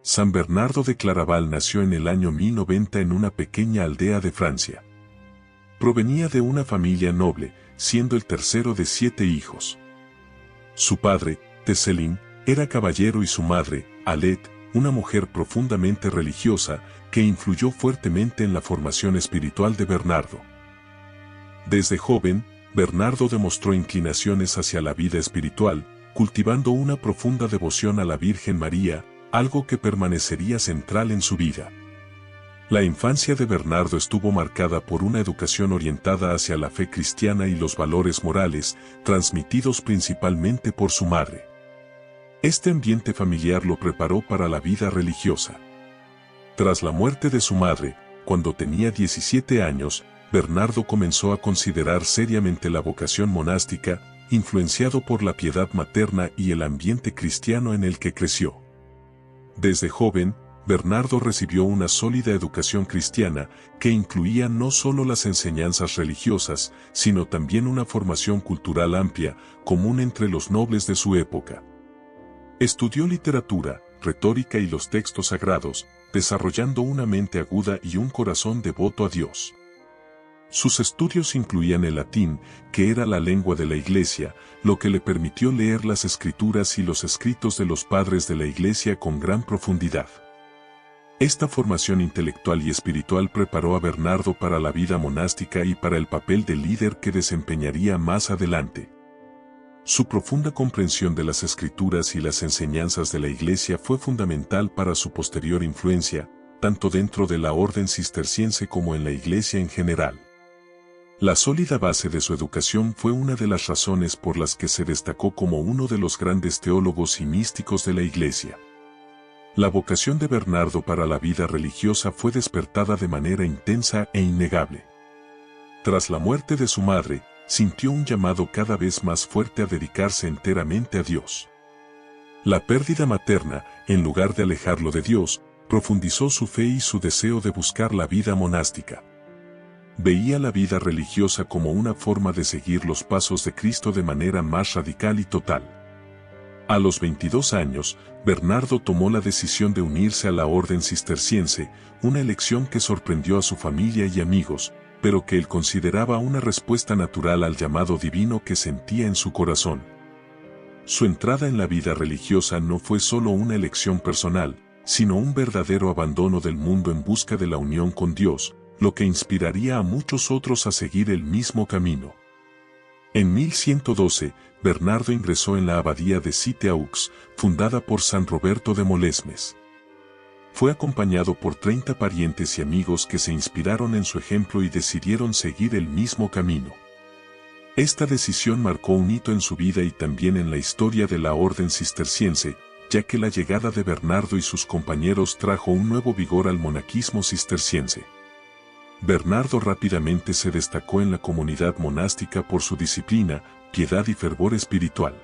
San Bernardo de Claraval nació en el año 1090 en una pequeña aldea de Francia. Provenía de una familia noble, siendo el tercero de 7 hijos. Su padre, Tecelin, era caballero y su madre, Alet, una mujer profundamente religiosa, que influyó fuertemente en la formación espiritual de Bernardo. Desde joven, Bernardo demostró inclinaciones hacia la vida espiritual, cultivando una profunda devoción a la Virgen María, algo que permanecería central en su vida. La infancia de Bernardo estuvo marcada por una educación orientada hacia la fe cristiana y los valores morales, transmitidos principalmente por su madre. Este ambiente familiar lo preparó para la vida religiosa. Tras la muerte de su madre, cuando tenía 17 años, Bernardo comenzó a considerar seriamente la vocación monástica, influenciado por la piedad materna y el ambiente cristiano en el que creció. Desde joven, Bernardo recibió una sólida educación cristiana que incluía no solo las enseñanzas religiosas, sino también una formación cultural amplia, común entre los nobles de su época. Estudió literatura, retórica y los textos sagrados, desarrollando una mente aguda y un corazón devoto a Dios. Sus estudios incluían el latín, que era la lengua de la Iglesia, lo que le permitió leer las escrituras y los escritos de los padres de la Iglesia con gran profundidad. Esta formación intelectual y espiritual preparó a Bernardo para la vida monástica y para el papel de líder que desempeñaría más adelante. Su profunda comprensión de las escrituras y las enseñanzas de la Iglesia fue fundamental para su posterior influencia, tanto dentro de la orden cisterciense como en la Iglesia en general. La sólida base de su educación fue una de las razones por las que se destacó como uno de los grandes teólogos y místicos de la Iglesia. La vocación de Bernardo para la vida religiosa fue despertada de manera intensa e innegable. Tras la muerte de su madre, sintió un llamado cada vez más fuerte a dedicarse enteramente a Dios. La pérdida materna, en lugar de alejarlo de Dios, profundizó su fe y su deseo de buscar la vida monástica. Veía la vida religiosa como una forma de seguir los pasos de Cristo de manera más radical y total. A los 22 años, Bernardo tomó la decisión de unirse a la orden cisterciense, una elección que sorprendió a su familia y amigos, pero que él consideraba una respuesta natural al llamado divino que sentía en su corazón. Su entrada en la vida religiosa no fue solo una elección personal, sino un verdadero abandono del mundo en busca de la unión con Dios, lo que inspiraría a muchos otros a seguir el mismo camino. En 1112, Bernardo ingresó en la abadía de Citeaux, fundada por San Roberto de Molesmes. Fue acompañado por 30 parientes y amigos que se inspiraron en su ejemplo y decidieron seguir el mismo camino. Esta decisión marcó un hito en su vida y también en la historia de la orden cisterciense, ya que la llegada de Bernardo y sus compañeros trajo un nuevo vigor al monaquismo cisterciense. Bernardo rápidamente se destacó en la comunidad monástica por su disciplina, piedad y fervor espiritual.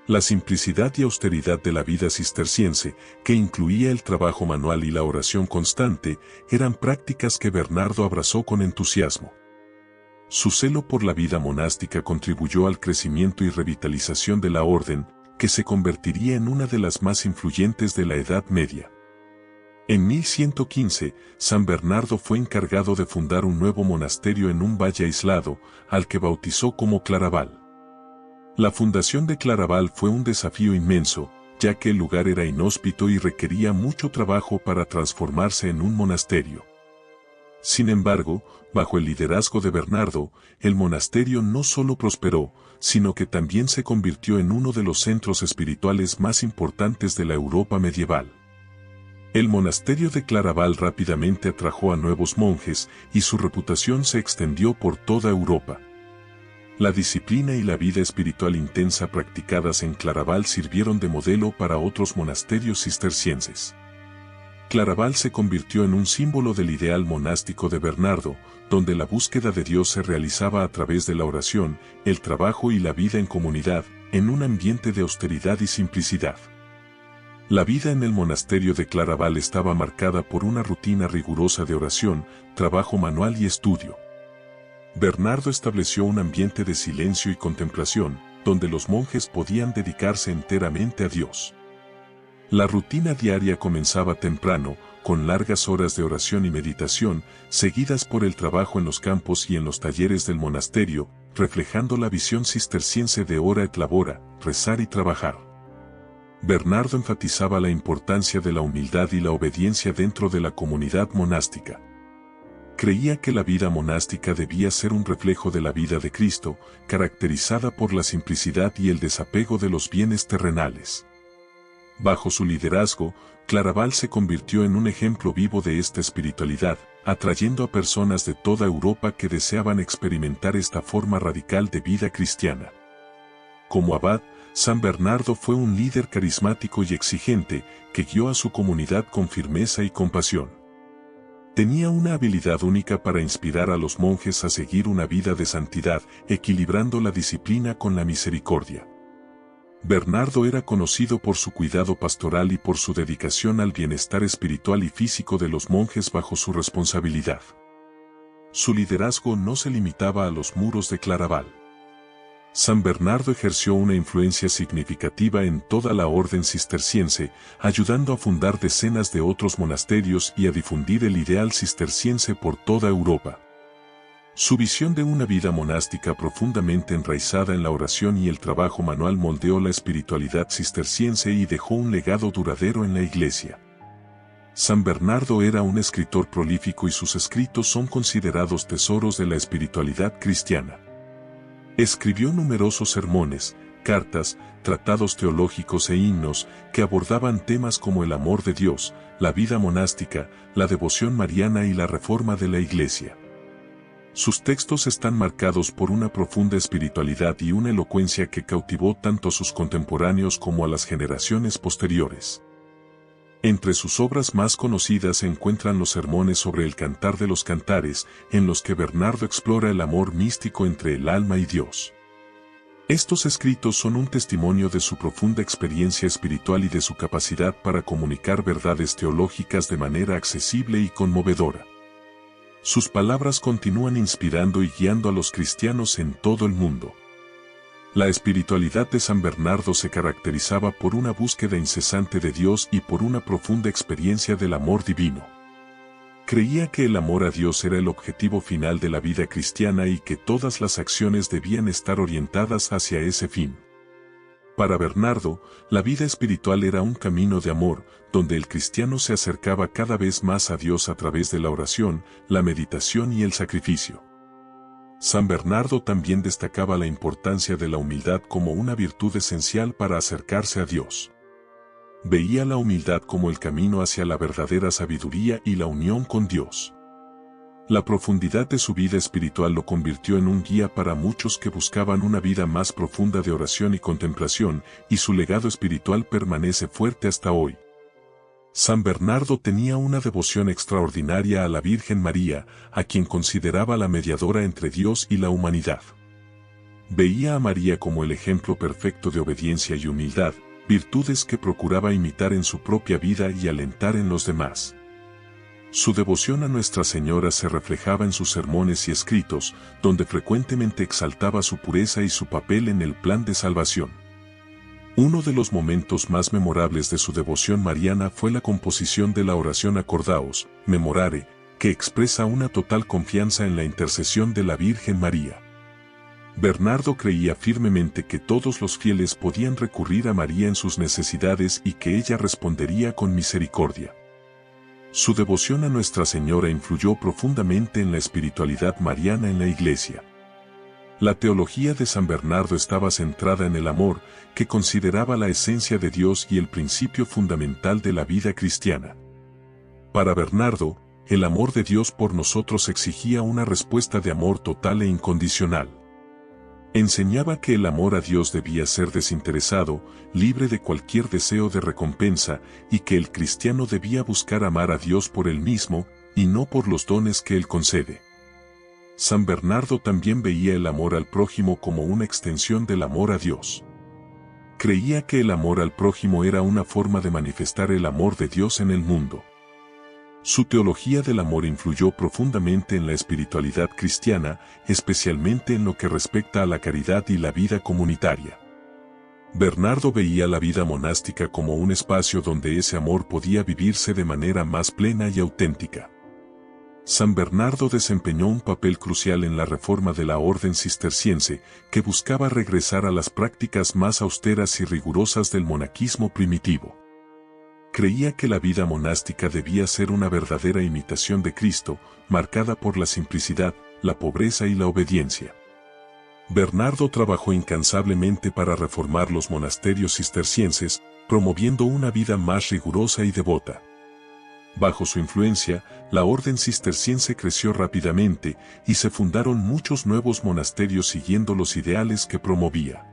La simplicidad y austeridad de la vida cisterciense, que incluía el trabajo manual y la oración constante, eran prácticas que Bernardo abrazó con entusiasmo. Su celo por la vida monástica contribuyó al crecimiento y revitalización de la orden, que se convertiría en una de las más influyentes de la Edad Media. En 1115, San Bernardo fue encargado de fundar un nuevo monasterio en un valle aislado, al que bautizó como Claraval. La fundación de Claraval fue un desafío inmenso, ya que el lugar era inhóspito y requería mucho trabajo para transformarse en un monasterio. Sin embargo, bajo el liderazgo de Bernardo, el monasterio no solo prosperó, sino que también se convirtió en uno de los centros espirituales más importantes de la Europa medieval. El monasterio de Claraval rápidamente atrajo a nuevos monjes y su reputación se extendió por toda Europa. La disciplina y la vida espiritual intensa practicadas en Claraval sirvieron de modelo para otros monasterios cistercienses. Claraval se convirtió en un símbolo del ideal monástico de Bernardo, donde la búsqueda de Dios se realizaba a través de la oración, el trabajo y la vida en comunidad, en un ambiente de austeridad y simplicidad. La vida en el monasterio de Claraval estaba marcada por una rutina rigurosa de oración, trabajo manual y estudio. Bernardo estableció un ambiente de silencio y contemplación, donde los monjes podían dedicarse enteramente a Dios. La rutina diaria comenzaba temprano, con largas horas de oración y meditación, seguidas por el trabajo en los campos y en los talleres del monasterio, reflejando la visión cisterciense de ora et labora, rezar y trabajar. Bernardo enfatizaba la importancia de la humildad y la obediencia dentro de la comunidad monástica. Creía que la vida monástica debía ser un reflejo de la vida de Cristo, caracterizada por la simplicidad y el desapego de los bienes terrenales. Bajo su liderazgo, Claraval se convirtió en un ejemplo vivo de esta espiritualidad, atrayendo a personas de toda Europa que deseaban experimentar esta forma radical de vida cristiana. Como abad, San Bernardo fue un líder carismático y exigente, que guió a su comunidad con firmeza y compasión. Tenía una habilidad única para inspirar a los monjes a seguir una vida de santidad, equilibrando la disciplina con la misericordia. Bernardo era conocido por su cuidado pastoral y por su dedicación al bienestar espiritual y físico de los monjes bajo su responsabilidad. Su liderazgo no se limitaba a los muros de Claraval. San Bernardo ejerció una influencia significativa en toda la orden cisterciense, ayudando a fundar decenas de otros monasterios y a difundir el ideal cisterciense por toda Europa. Su visión de una vida monástica profundamente enraizada en la oración y el trabajo manual moldeó la espiritualidad cisterciense y dejó un legado duradero en la Iglesia. San Bernardo era un escritor prolífico y sus escritos son considerados tesoros de la espiritualidad cristiana. Escribió numerosos sermones, cartas, tratados teológicos e himnos que abordaban temas como el amor de Dios, la vida monástica, la devoción mariana y la reforma de la Iglesia. Sus textos están marcados por una profunda espiritualidad y una elocuencia que cautivó tanto a sus contemporáneos como a las generaciones posteriores. Entre sus obras más conocidas se encuentran los sermones sobre el Cantar de los Cantares, en los que Bernardo explora el amor místico entre el alma y Dios. Estos escritos son un testimonio de su profunda experiencia espiritual y de su capacidad para comunicar verdades teológicas de manera accesible y conmovedora. Sus palabras continúan inspirando y guiando a los cristianos en todo el mundo. La espiritualidad de San Bernardo se caracterizaba por una búsqueda incesante de Dios y por una profunda experiencia del amor divino. Creía que el amor a Dios era el objetivo final de la vida cristiana y que todas las acciones debían estar orientadas hacia ese fin. Para Bernardo, la vida espiritual era un camino de amor, donde el cristiano se acercaba cada vez más a Dios a través de la oración, la meditación y el sacrificio. San Bernardo también destacaba la importancia de la humildad como una virtud esencial para acercarse a Dios. Veía la humildad como el camino hacia la verdadera sabiduría y la unión con Dios. La profundidad de su vida espiritual lo convirtió en un guía para muchos que buscaban una vida más profunda de oración y contemplación, y su legado espiritual permanece fuerte hasta hoy. San Bernardo tenía una devoción extraordinaria a la Virgen María, a quien consideraba la mediadora entre Dios y la humanidad. Veía a María como el ejemplo perfecto de obediencia y humildad, virtudes que procuraba imitar en su propia vida y alentar en los demás. Su devoción a Nuestra Señora se reflejaba en sus sermones y escritos, donde frecuentemente exaltaba su pureza y su papel en el plan de salvación. Uno de los momentos más memorables de su devoción mariana fue la composición de la oración Acordaos, Memorare, que expresa una total confianza en la intercesión de la Virgen María. Bernardo creía firmemente que todos los fieles podían recurrir a María en sus necesidades y que ella respondería con misericordia. Su devoción a Nuestra Señora influyó profundamente en la espiritualidad mariana en la Iglesia. La teología de San Bernardo estaba centrada en el amor, que consideraba la esencia de Dios y el principio fundamental de la vida cristiana. Para Bernardo, el amor de Dios por nosotros exigía una respuesta de amor total e incondicional. Enseñaba que el amor a Dios debía ser desinteresado, libre de cualquier deseo de recompensa, y que el cristiano debía buscar amar a Dios por él mismo, y no por los dones que Él concede. San Bernardo también veía el amor al prójimo como una extensión del amor a Dios. Creía que el amor al prójimo era una forma de manifestar el amor de Dios en el mundo. Su teología del amor influyó profundamente en la espiritualidad cristiana, especialmente en lo que respecta a la caridad y la vida comunitaria. Bernardo veía la vida monástica como un espacio donde ese amor podía vivirse de manera más plena y auténtica. San Bernardo desempeñó un papel crucial en la reforma de la orden cisterciense, que buscaba regresar a las prácticas más austeras y rigurosas del monaquismo primitivo. Creía que la vida monástica debía ser una verdadera imitación de Cristo, marcada por la simplicidad, la pobreza y la obediencia. Bernardo trabajó incansablemente para reformar los monasterios cistercienses, promoviendo una vida más rigurosa y devota. Bajo su influencia, la orden cisterciense creció rápidamente y se fundaron muchos nuevos monasterios siguiendo los ideales que promovía.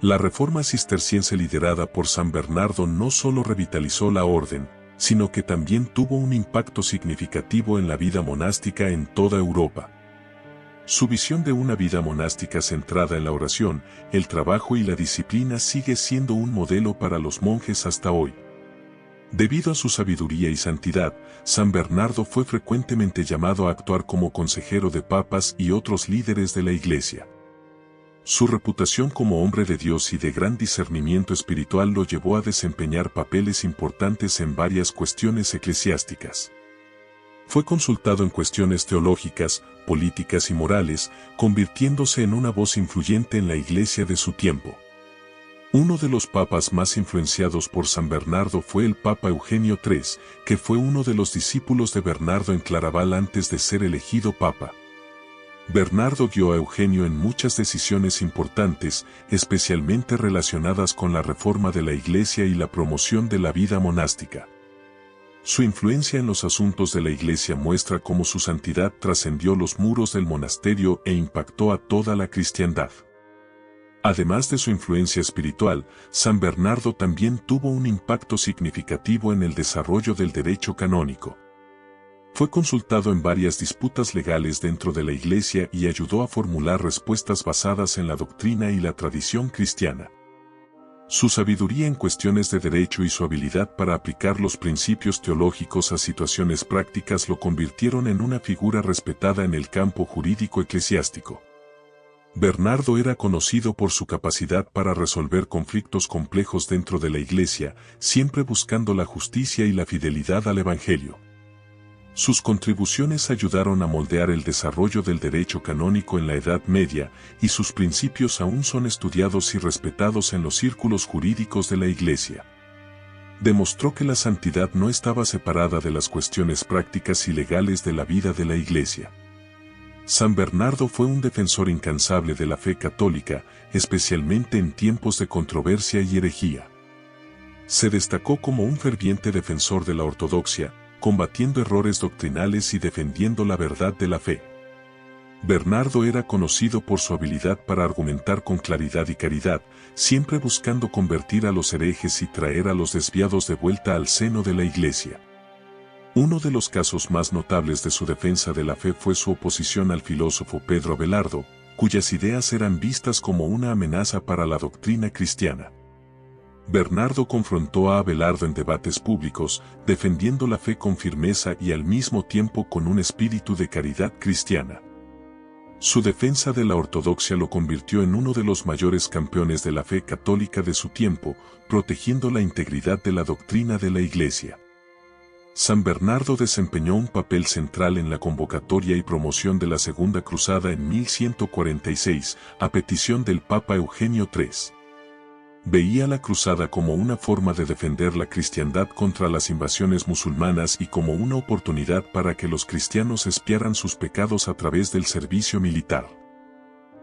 La reforma cisterciense liderada por San Bernardo no solo revitalizó la orden, sino que también tuvo un impacto significativo en la vida monástica en toda Europa. Su visión de una vida monástica centrada en la oración, el trabajo y la disciplina sigue siendo un modelo para los monjes hasta hoy. Debido a su sabiduría y santidad, San Bernardo fue frecuentemente llamado a actuar como consejero de papas y otros líderes de la Iglesia. Su reputación como hombre de Dios y de gran discernimiento espiritual lo llevó a desempeñar papeles importantes en varias cuestiones eclesiásticas. Fue consultado en cuestiones teológicas, políticas y morales, convirtiéndose en una voz influyente en la Iglesia de su tiempo. Uno de los papas más influenciados por San Bernardo fue el Papa Eugenio III, que fue uno de los discípulos de Bernardo en Claraval antes de ser elegido papa. Bernardo guió a Eugenio en muchas decisiones importantes, especialmente relacionadas con la reforma de la Iglesia y la promoción de la vida monástica. Su influencia en los asuntos de la Iglesia muestra cómo su santidad trascendió los muros del monasterio e impactó a toda la cristiandad. Además de su influencia espiritual, San Bernardo también tuvo un impacto significativo en el desarrollo del derecho canónico. Fue consultado en varias disputas legales dentro de la Iglesia y ayudó a formular respuestas basadas en la doctrina y la tradición cristiana. Su sabiduría en cuestiones de derecho y su habilidad para aplicar los principios teológicos a situaciones prácticas lo convirtieron en una figura respetada en el campo jurídico eclesiástico. Bernardo era conocido por su capacidad para resolver conflictos complejos dentro de la Iglesia, siempre buscando la justicia y la fidelidad al Evangelio. Sus contribuciones ayudaron a moldear el desarrollo del derecho canónico en la Edad Media, y sus principios aún son estudiados y respetados en los círculos jurídicos de la Iglesia. Demostró que la santidad no estaba separada de las cuestiones prácticas y legales de la vida de la Iglesia. San Bernardo fue un defensor incansable de la fe católica, especialmente en tiempos de controversia y herejía. Se destacó como un ferviente defensor de la ortodoxia, combatiendo errores doctrinales y defendiendo la verdad de la fe. Bernardo era conocido por su habilidad para argumentar con claridad y caridad, siempre buscando convertir a los herejes y traer a los desviados de vuelta al seno de la Iglesia. Uno de los casos más notables de su defensa de la fe fue su oposición al filósofo Pedro Abelardo, cuyas ideas eran vistas como una amenaza para la doctrina cristiana. Bernardo confrontó a Abelardo en debates públicos, defendiendo la fe con firmeza y al mismo tiempo con un espíritu de caridad cristiana. Su defensa de la ortodoxia lo convirtió en uno de los mayores campeones de la fe católica de su tiempo, protegiendo la integridad de la doctrina de la Iglesia. San Bernardo desempeñó un papel central en la convocatoria y promoción de la Segunda Cruzada en 1146, a petición del Papa Eugenio III. Veía la cruzada como una forma de defender la cristiandad contra las invasiones musulmanas y como una oportunidad para que los cristianos expiaran sus pecados a través del servicio militar.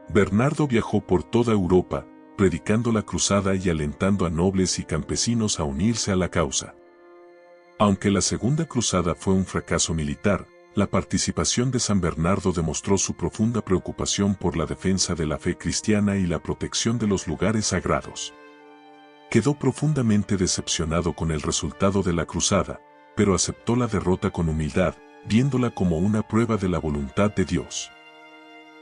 Bernardo viajó por toda Europa, predicando la cruzada y alentando a nobles y campesinos a unirse a la causa. Aunque la Segunda Cruzada fue un fracaso militar, la participación de San Bernardo demostró su profunda preocupación por la defensa de la fe cristiana y la protección de los lugares sagrados. Quedó profundamente decepcionado con el resultado de la cruzada, pero aceptó la derrota con humildad, viéndola como una prueba de la voluntad de Dios.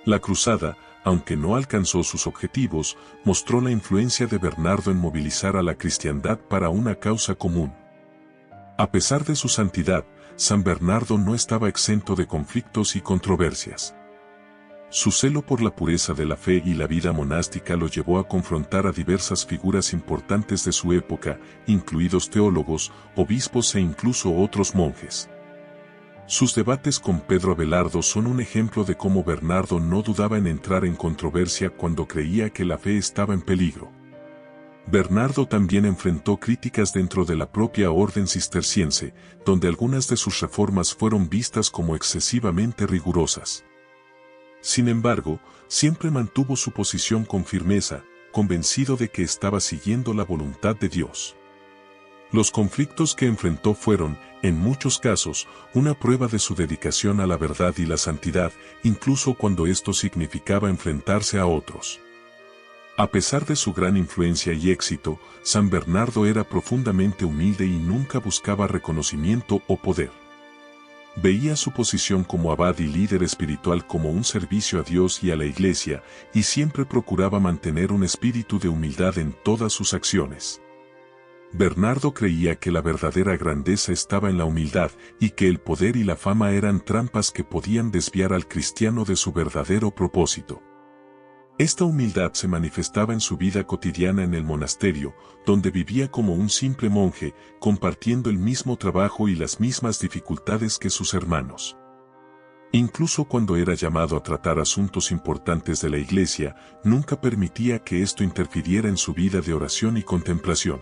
La cruzada, aunque no alcanzó sus objetivos, mostró la influencia de Bernardo en movilizar a la cristiandad para una causa común. A pesar de su santidad, San Bernardo no estaba exento de conflictos y controversias. Su celo por la pureza de la fe y la vida monástica lo llevó a confrontar a diversas figuras importantes de su época, incluidos teólogos, obispos e incluso otros monjes. Sus debates con Pedro Abelardo son un ejemplo de cómo Bernardo no dudaba en entrar en controversia cuando creía que la fe estaba en peligro. Bernardo también enfrentó críticas dentro de la propia orden cisterciense, donde algunas de sus reformas fueron vistas como excesivamente rigurosas. Sin embargo, siempre mantuvo su posición con firmeza, convencido de que estaba siguiendo la voluntad de Dios. Los conflictos que enfrentó fueron, en muchos casos, una prueba de su dedicación a la verdad y la santidad, incluso cuando esto significaba enfrentarse a otros. A pesar de su gran influencia y éxito, San Bernardo era profundamente humilde y nunca buscaba reconocimiento o poder. Veía su posición como abad y líder espiritual como un servicio a Dios y a la Iglesia, y siempre procuraba mantener un espíritu de humildad en todas sus acciones. Bernardo creía que la verdadera grandeza estaba en la humildad, y que el poder y la fama eran trampas que podían desviar al cristiano de su verdadero propósito. Esta humildad se manifestaba en su vida cotidiana en el monasterio, donde vivía como un simple monje, compartiendo el mismo trabajo y las mismas dificultades que sus hermanos. Incluso cuando era llamado a tratar asuntos importantes de la Iglesia, nunca permitía que esto interfiriera en su vida de oración y contemplación.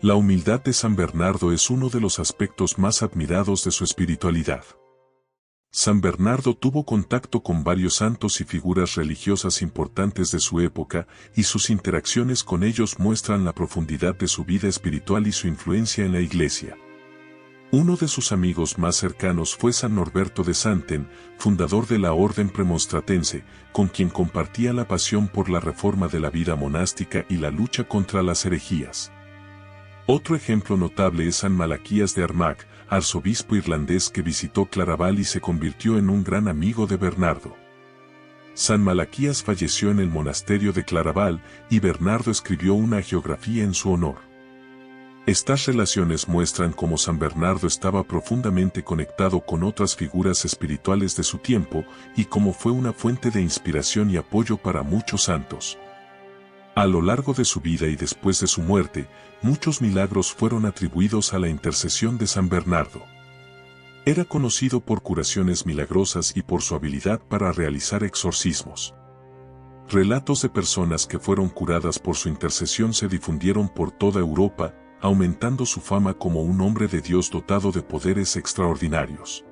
La humildad de San Bernardo es uno de los aspectos más admirados de su espiritualidad. San Bernardo tuvo contacto con varios santos y figuras religiosas importantes de su época, y sus interacciones con ellos muestran la profundidad de su vida espiritual y su influencia en la Iglesia. Uno de sus amigos más cercanos fue San Norberto de Santen, fundador de la Orden Premonstratense, con quien compartía la pasión por la reforma de la vida monástica y la lucha contra las herejías. Otro ejemplo notable es San Malaquías de Armagh, arzobispo irlandés que visitó Claraval y se convirtió en un gran amigo de Bernardo. San Malaquías falleció en el monasterio de Claraval y Bernardo escribió una hagiografía en su honor. Estas relaciones muestran cómo San Bernardo estaba profundamente conectado con otras figuras espirituales de su tiempo y cómo fue una fuente de inspiración y apoyo para muchos santos. A lo largo de su vida y después de su muerte, muchos milagros fueron atribuidos a la intercesión de San Bernardo. Era conocido por curaciones milagrosas y por su habilidad para realizar exorcismos. Relatos de personas que fueron curadas por su intercesión se difundieron por toda Europa, aumentando su fama como un hombre de Dios dotado de poderes extraordinarios.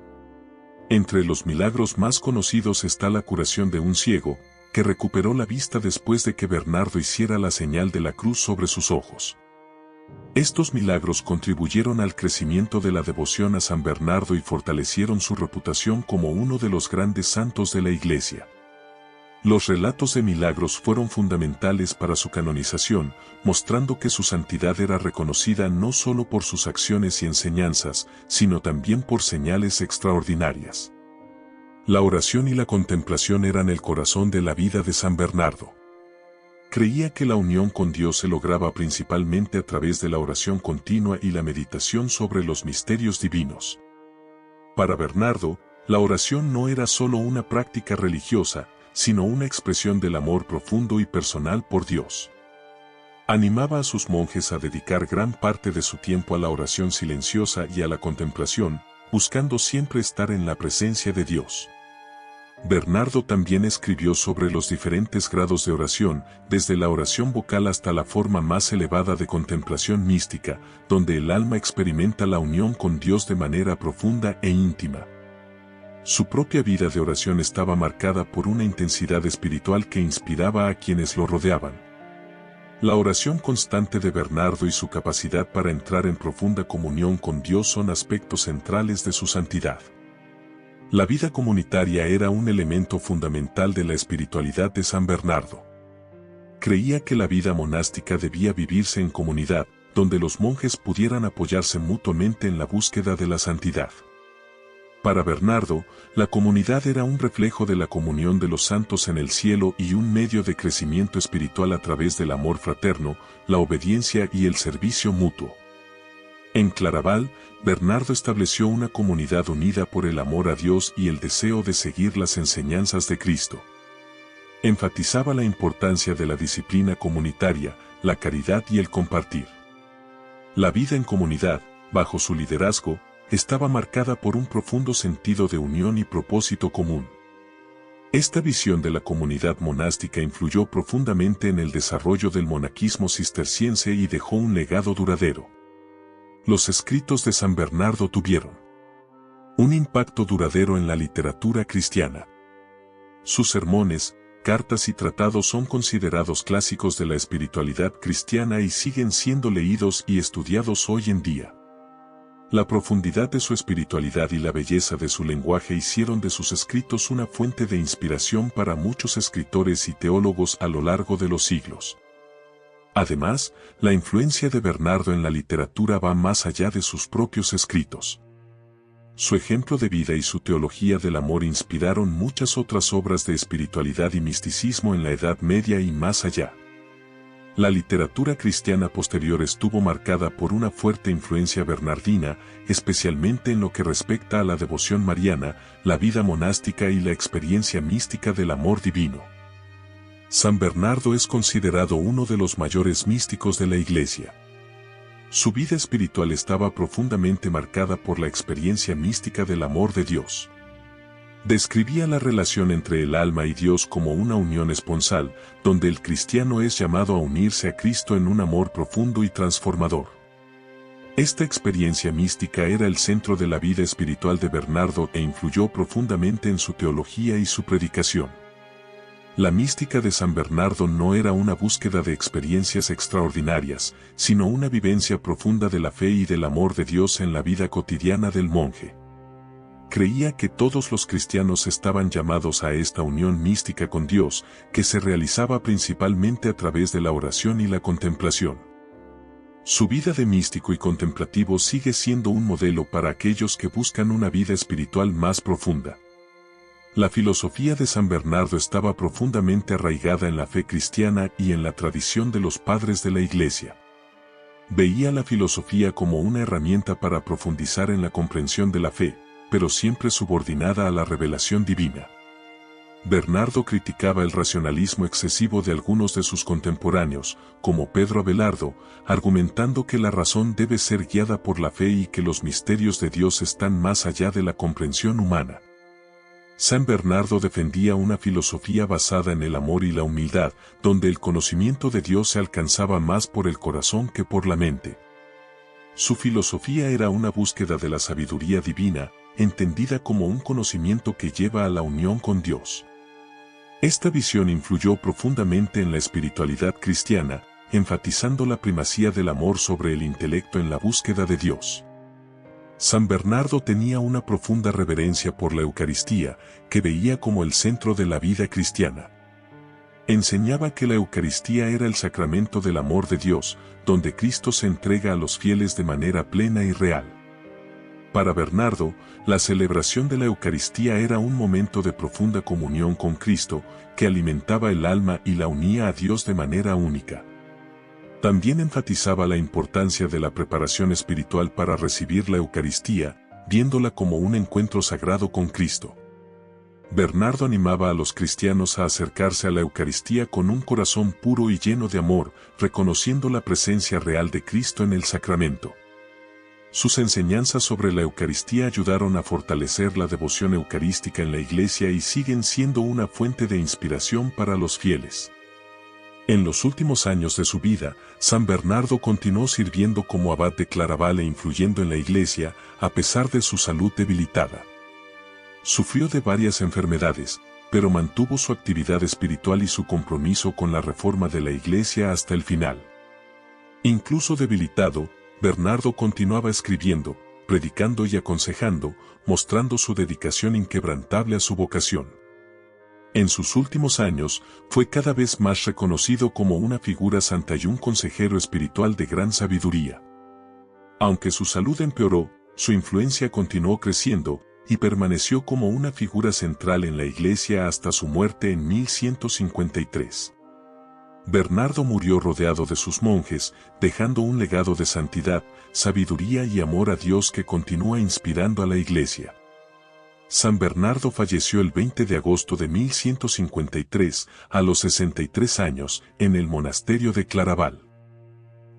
Entre los milagros más conocidos está la curación de un ciego, que recuperó la vista después de que Bernardo hiciera la señal de la cruz sobre sus ojos. Estos milagros contribuyeron al crecimiento de la devoción a San Bernardo y fortalecieron su reputación como uno de los grandes santos de la Iglesia. Los relatos de milagros fueron fundamentales para su canonización, mostrando que su santidad era reconocida no solo por sus acciones y enseñanzas, sino también por señales extraordinarias. La oración y la contemplación eran el corazón de la vida de San Bernardo. Creía que la unión con Dios se lograba principalmente a través de la oración continua y la meditación sobre los misterios divinos. Para Bernardo, la oración no era solo una práctica religiosa, sino una expresión del amor profundo y personal por Dios. Animaba a sus monjes a dedicar gran parte de su tiempo a la oración silenciosa y a la contemplación, buscando siempre estar en la presencia de Dios. Bernardo también escribió sobre los diferentes grados de oración, desde la oración vocal hasta la forma más elevada de contemplación mística, donde el alma experimenta la unión con Dios de manera profunda e íntima. Su propia vida de oración estaba marcada por una intensidad espiritual que inspiraba a quienes lo rodeaban. La oración constante de Bernardo y su capacidad para entrar en profunda comunión con Dios son aspectos centrales de su santidad. La vida comunitaria era un elemento fundamental de la espiritualidad de San Bernardo. Creía que la vida monástica debía vivirse en comunidad, donde los monjes pudieran apoyarse mutuamente en la búsqueda de la santidad. Para Bernardo, la comunidad era un reflejo de la comunión de los santos en el cielo y un medio de crecimiento espiritual a través del amor fraterno, la obediencia y el servicio mutuo. En Claraval, Bernardo estableció una comunidad unida por el amor a Dios y el deseo de seguir las enseñanzas de Cristo. Enfatizaba la importancia de la disciplina comunitaria, la caridad y el compartir. La vida en comunidad, bajo su liderazgo, estaba marcada por un profundo sentido de unión y propósito común. Esta visión de la comunidad monástica influyó profundamente en el desarrollo del monaquismo cisterciense y dejó un legado duradero. Los escritos de San Bernardo tuvieron un impacto duradero en la literatura cristiana. Sus sermones, cartas y tratados son considerados clásicos de la espiritualidad cristiana y siguen siendo leídos y estudiados hoy en día. La profundidad de su espiritualidad y la belleza de su lenguaje hicieron de sus escritos una fuente de inspiración para muchos escritores y teólogos a lo largo de los siglos. Además, la influencia de Bernardo en la literatura va más allá de sus propios escritos. Su ejemplo de vida y su teología del amor inspiraron muchas otras obras de espiritualidad y misticismo en la Edad Media y más allá. La literatura cristiana posterior estuvo marcada por una fuerte influencia bernardina, especialmente en lo que respecta a la devoción mariana, la vida monástica y la experiencia mística del amor divino. San Bernardo es considerado uno de los mayores místicos de la Iglesia. Su vida espiritual estaba profundamente marcada por la experiencia mística del amor de Dios. Describía la relación entre el alma y Dios como una unión esponsal, donde el cristiano es llamado a unirse a Cristo en un amor profundo y transformador. Esta experiencia mística era el centro de la vida espiritual de Bernardo e influyó profundamente en su teología y su predicación. La mística de San Bernardo no era una búsqueda de experiencias extraordinarias, sino una vivencia profunda de la fe y del amor de Dios en la vida cotidiana del monje. Creía que todos los cristianos estaban llamados a esta unión mística con Dios, que se realizaba principalmente a través de la oración y la contemplación. Su vida de místico y contemplativo sigue siendo un modelo para aquellos que buscan una vida espiritual más profunda. La filosofía de San Bernardo estaba profundamente arraigada en la fe cristiana y en la tradición de los padres de la Iglesia. Veía la filosofía como una herramienta para profundizar en la comprensión de la fe, pero siempre subordinada a la revelación divina. Bernardo criticaba el racionalismo excesivo de algunos de sus contemporáneos, como Pedro Abelardo, argumentando que la razón debe ser guiada por la fe y que los misterios de Dios están más allá de la comprensión humana. San Bernardo defendía una filosofía basada en el amor y la humildad, donde el conocimiento de Dios se alcanzaba más por el corazón que por la mente. Su filosofía era una búsqueda de la sabiduría divina, entendida como un conocimiento que lleva a la unión con Dios. Esta visión influyó profundamente en la espiritualidad cristiana, enfatizando la primacía del amor sobre el intelecto en la búsqueda de Dios. San Bernardo tenía una profunda reverencia por la Eucaristía, que veía como el centro de la vida cristiana. Enseñaba que la Eucaristía era el sacramento del amor de Dios, donde Cristo se entrega a los fieles de manera plena y real. Para Bernardo, la celebración de la Eucaristía era un momento de profunda comunión con Cristo, que alimentaba el alma y la unía a Dios de manera única. También enfatizaba la importancia de la preparación espiritual para recibir la Eucaristía, viéndola como un encuentro sagrado con Cristo. Bernardo animaba a los cristianos a acercarse a la Eucaristía con un corazón puro y lleno de amor, reconociendo la presencia real de Cristo en el sacramento. Sus enseñanzas sobre la Eucaristía ayudaron a fortalecer la devoción eucarística en la Iglesia y siguen siendo una fuente de inspiración para los fieles. En los últimos años de su vida, San Bernardo continuó sirviendo como abad de Claraval e influyendo en la Iglesia, a pesar de su salud debilitada. Sufrió de varias enfermedades, pero mantuvo su actividad espiritual y su compromiso con la reforma de la Iglesia hasta el final. Incluso debilitado, Bernardo continuaba escribiendo, predicando y aconsejando, mostrando su dedicación inquebrantable a su vocación. En sus últimos años, fue cada vez más reconocido como una figura santa y un consejero espiritual de gran sabiduría. Aunque su salud empeoró, su influencia continuó creciendo, y permaneció como una figura central en la Iglesia hasta su muerte en 1153. Bernardo murió rodeado de sus monjes, dejando un legado de santidad, sabiduría y amor a Dios que continúa inspirando a la Iglesia. San Bernardo falleció el 20 de agosto de 1153, a los 63 años, en el monasterio de Claraval.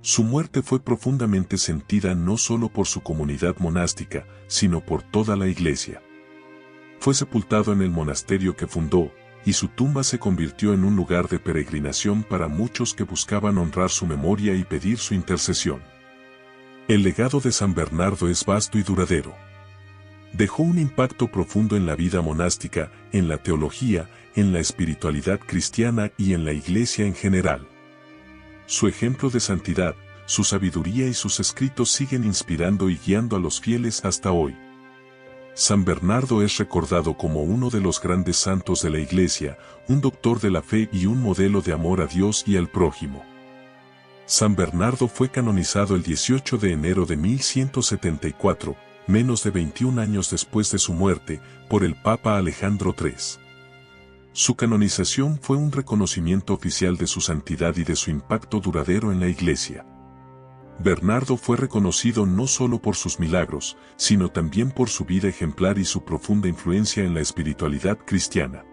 Su muerte fue profundamente sentida no solo por su comunidad monástica, sino por toda la Iglesia. Fue sepultado en el monasterio que fundó, y su tumba se convirtió en un lugar de peregrinación para muchos que buscaban honrar su memoria y pedir su intercesión. El legado de San Bernardo es vasto y duradero. Dejó un impacto profundo en la vida monástica, en la teología, en la espiritualidad cristiana y en la Iglesia en general. Su ejemplo de santidad, su sabiduría y sus escritos siguen inspirando y guiando a los fieles hasta hoy. San Bernardo es recordado como uno de los grandes santos de la Iglesia, un doctor de la fe y un modelo de amor a Dios y al prójimo. San Bernardo fue canonizado el 18 de enero de 1174, menos de 21 años después de su muerte, por el Papa Alejandro III. Su canonización fue un reconocimiento oficial de su santidad y de su impacto duradero en la Iglesia. Bernardo fue reconocido no solo por sus milagros, sino también por su vida ejemplar y su profunda influencia en la espiritualidad cristiana.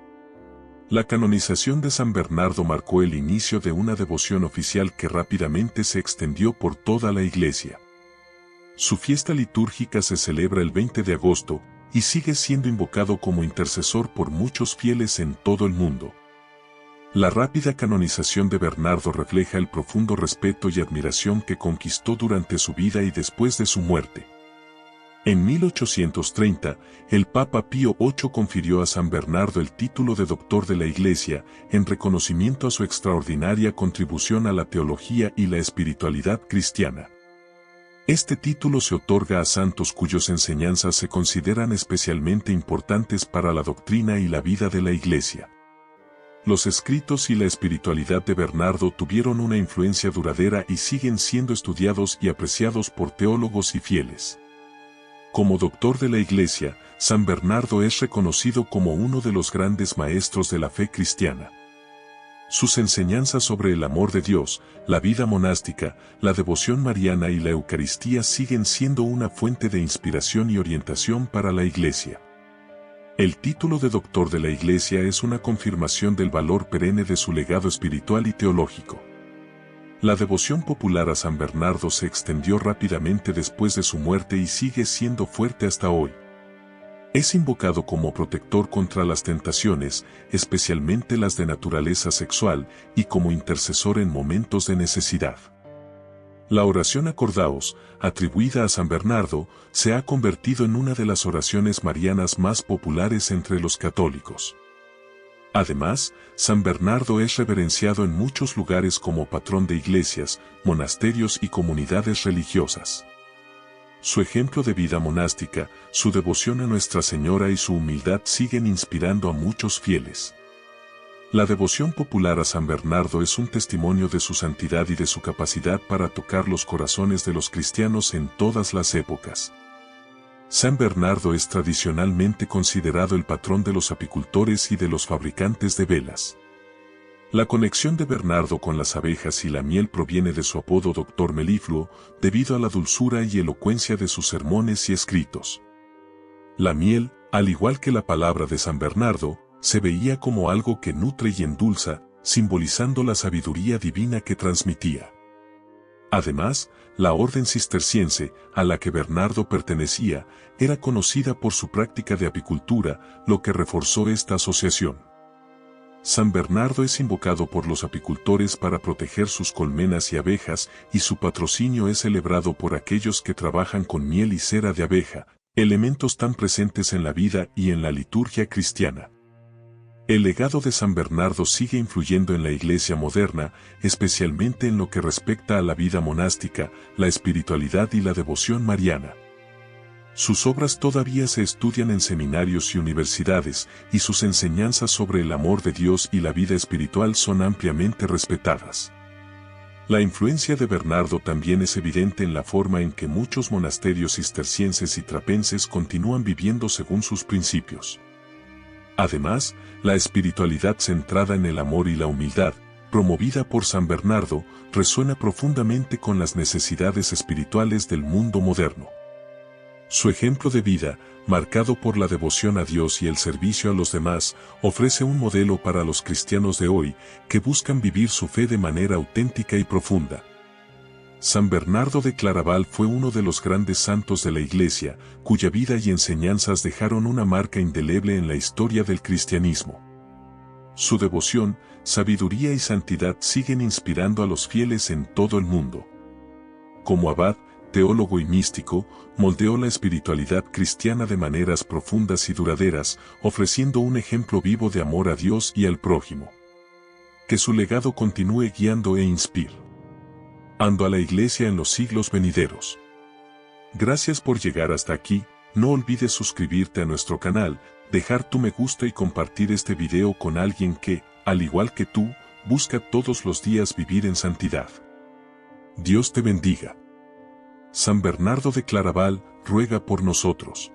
La canonización de San Bernardo marcó el inicio de una devoción oficial que rápidamente se extendió por toda la Iglesia. Su fiesta litúrgica se celebra el 20 de agosto y sigue siendo invocado como intercesor por muchos fieles en todo el mundo. La rápida canonización de Bernardo refleja el profundo respeto y admiración que conquistó durante su vida y después de su muerte. En 1830, el Papa Pío VIII confirió a San Bernardo el título de Doctor de la Iglesia, en reconocimiento a su extraordinaria contribución a la teología y la espiritualidad cristiana. Este título se otorga a santos cuyas enseñanzas se consideran especialmente importantes para la doctrina y la vida de la Iglesia. Los escritos y la espiritualidad de Bernardo tuvieron una influencia duradera y siguen siendo estudiados y apreciados por teólogos y fieles. Como doctor de la Iglesia, San Bernardo es reconocido como uno de los grandes maestros de la fe cristiana. Sus enseñanzas sobre el amor de Dios, la vida monástica, la devoción mariana y la Eucaristía siguen siendo una fuente de inspiración y orientación para la Iglesia. El título de Doctor de la Iglesia es una confirmación del valor perenne de su legado espiritual y teológico. La devoción popular a San Bernardo se extendió rápidamente después de su muerte y sigue siendo fuerte hasta hoy. Es invocado como protector contra las tentaciones, especialmente las de naturaleza sexual, y como intercesor en momentos de necesidad. La oración Acordaos, atribuida a San Bernardo, se ha convertido en una de las oraciones marianas más populares entre los católicos. Además, San Bernardo es reverenciado en muchos lugares como patrón de iglesias, monasterios y comunidades religiosas. Su ejemplo de vida monástica, su devoción a Nuestra Señora y su humildad siguen inspirando a muchos fieles. La devoción popular a San Bernardo es un testimonio de su santidad y de su capacidad para tocar los corazones de los cristianos en todas las épocas. San Bernardo es tradicionalmente considerado el patrón de los apicultores y de los fabricantes de velas. La conexión de Bernardo con las abejas y la miel proviene de su apodo Doctor Melifluo, debido a la dulzura y elocuencia de sus sermones y escritos. La miel, al igual que la palabra de San Bernardo, se veía como algo que nutre y endulza, simbolizando la sabiduría divina que transmitía. Además, la orden cisterciense, a la que Bernardo pertenecía, era conocida por su práctica de apicultura, lo que reforzó esta asociación. San Bernardo es invocado por los apicultores para proteger sus colmenas y abejas, y su patrocinio es celebrado por aquellos que trabajan con miel y cera de abeja, elementos tan presentes en la vida y en la liturgia cristiana. El legado de San Bernardo sigue influyendo en la Iglesia moderna, especialmente en lo que respecta a la vida monástica, la espiritualidad y la devoción mariana. Sus obras todavía se estudian en seminarios y universidades, y sus enseñanzas sobre el amor de Dios y la vida espiritual son ampliamente respetadas. La influencia de Bernardo también es evidente en la forma en que muchos monasterios cistercienses y trapenses continúan viviendo según sus principios. Además, la espiritualidad centrada en el amor y la humildad, promovida por San Bernardo, resuena profundamente con las necesidades espirituales del mundo moderno. Su ejemplo de vida, marcado por la devoción a Dios y el servicio a los demás, ofrece un modelo para los cristianos de hoy que buscan vivir su fe de manera auténtica y profunda. San Bernardo de Claraval fue uno de los grandes santos de la Iglesia, cuya vida y enseñanzas dejaron una marca indeleble en la historia del cristianismo. Su devoción, sabiduría y santidad siguen inspirando a los fieles en todo el mundo. Como abad, teólogo y místico, moldeó la espiritualidad cristiana de maneras profundas y duraderas, ofreciendo un ejemplo vivo de amor a Dios y al prójimo. Que su legado continúe guiando e inspirando a la Iglesia en los siglos venideros. Gracias por llegar hasta aquí. No olvides suscribirte a nuestro canal, dejar tu me gusta y compartir este video con alguien que, al igual que tú, busca todos los días vivir en santidad. Dios te bendiga. San Bernardo de Claraval, ruega por nosotros.